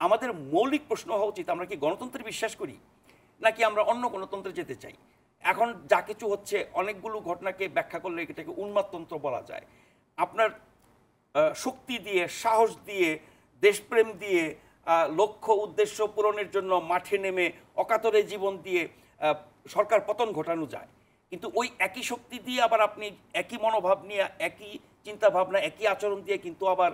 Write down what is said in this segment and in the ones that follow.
আমাদের মৌলিক প্রশ্ন হওয়া উচিত, আমরা কি গণতন্ত্রে বিশ্বাস করি নাকি আমরা অন্য গণতন্ত্রে যেতে চাই? এখন যা কিছু হচ্ছে, অনেকগুলো ঘটনাকে ব্যাখ্যা করলে এটাকে উন্মাদতন্ত্র বলা যায়। আপনার শক্তি দিয়ে, সাহস দিয়ে, দেশপ্রেম দিয়ে, লক্ষ্য উদ্দেশ্য পূরণের জন্য মাঠে নেমে অকাতরে জীবন দিয়ে সরকার পতন ঘটানো যায়। কিন্তু ওই একই শক্তি দিয়ে আবার আপনি একই মনোভাব নিয়ে, একই চিন্তাভাবনা, একই আচরণ দিয়ে কিন্তু আবার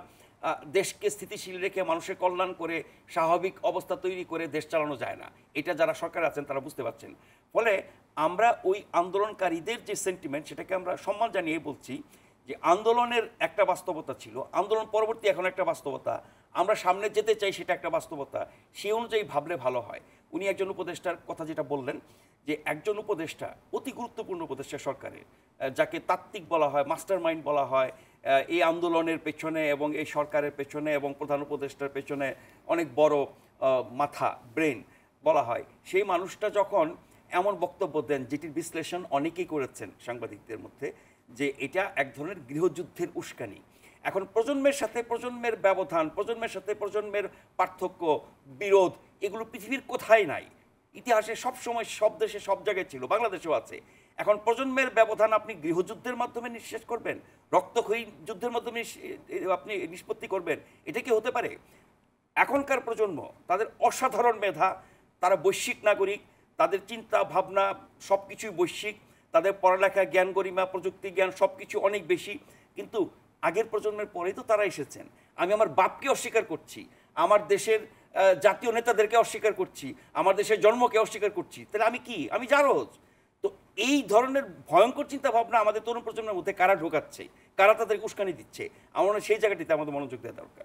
দেশকে স্থিতিশীল রেখে মানুষের কল্যাণ করে স্বাভাবিক অবস্থা তৈরি করে দেশ চালানো যায় না। এটা যারা সরকার আছেন তারা বুঝতে পারছেন। ফলে আমরা ওই আন্দোলনকারীদের যে সেন্টিমেন্ট, সেটাকে আমরা সম্মান জানিয়ে বলছি যে আন্দোলনের একটা বাস্তবতা ছিল, আন্দোলন পরবর্তী এখন একটা বাস্তবতা, আমরা সামনে যেতে চাই, সেটা একটা বাস্তবতা। সেই অনুযায়ী ভাবলে ভালো হয়। উনি একজন উপদেষ্টার কথা যেটা বললেন, যে একজন উপদেষ্টা, অতি গুরুত্বপূর্ণ উপদেষ্টা সরকারের, যাকে তাত্ত্বিক বলা হয়, মাস্টার মাইন্ড বলা হয় এই আন্দোলনের পেছনে এবং এই সরকারের পেছনে এবং প্রধান উপদেষ্টার পেছনে অনেক বড় মাথা, ব্রেন বলা হয়, সেই মানুষটা যখন এমন বক্তব্য দেন, যেটির বিশ্লেষণ অনেকেই করেছেন সাংবাদিকদের মধ্যে, যে এটা এক ধরনের গৃহযুদ্ধের উস্কানি। এখন প্রজন্মের সাথে প্রজন্মের ব্যবধান, প্রজন্মের সাথে প্রজন্মের পার্থক্য, বিরোধ, এগুলো পৃথিবীর কোথায় নাই। ইতিহাসে সবসময় সব দেশে সব জায়গায় ছিল, বাংলাদেশেও আছে। এখন প্রজন্মের ব্যবধান আপনি গৃহযুদ্ধের মাধ্যমে নিঃশেষ করবেন, রক্তক্ষয়ী যুদ্ধের মাধ্যমে আপনি নিষ্পত্তি করবেন? এটা কি হতে পারে? এখনকার প্রজন্ম, তাদের অসাধারণ মেধা, তারা বৈশ্বিক নাগরিক, তাদের চিন্তা ভাবনা সব কিছুই বৈশ্বিক, তাদের পড়ালেখা, জ্ঞান গরিমা, প্রযুক্তি জ্ঞান সব কিছু অনেক বেশি। কিন্তু আগের প্রজন্মের পরেই তো তারা এসেছেন। আমি আমার বাপকে অস্বীকার করছি, আমার দেশের জাতীয় নেতাদেরকে অস্বীকার করছি, আমার দেশের জন্মকে অস্বীকার করছি, তাহলে আমি কি? আমি জারজ। তো এই ধরনের ভয়ঙ্কর চিন্তা ভাবনা আমাদের তরুণ প্রজন্মের মধ্যে কারা ঢোকাচ্ছে, কারা তাদেরকে উস্কানি দিচ্ছে? আমার মনে হয় সেই জায়গাটিতে আমাদের মনোযোগ দেওয়া দরকার।